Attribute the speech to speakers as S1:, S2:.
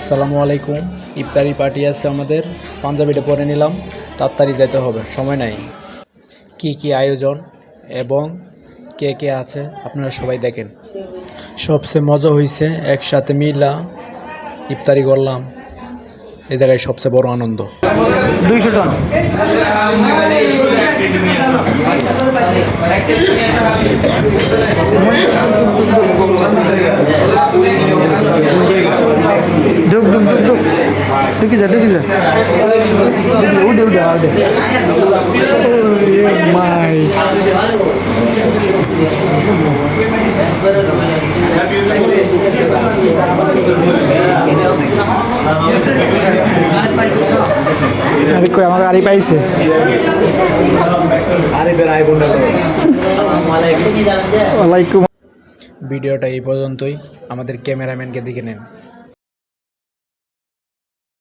S1: আসসালামু আলাইকুম। ইফতারি পার্টি আছে আমাদের, পাঞ্জাবিটা পরে নিলাম, তাড়াতাড়ি যেতে হবে, সময় নাই। কি কি আয়োজন এবং কে কে আছে আপনারা সবাই দেখেন। সবচেয়ে মজা হয়েছে একসাথে মিলা ইফতারি করলাম, এই জায়গায় সবচেয়ে বড় আনন্দ।
S2: 200 টন ঢুক ঢুক ঢুক ঢুক ঢুকি যা উঠে উঠে উঠে মাই আরে কই আমার গাড়ি পাইছে ওয়ালাইকুম।
S1: ভিডিওটা এই পর্যন্তই, আমাদের ক্যামেরাম্যানকে দেখে নেন।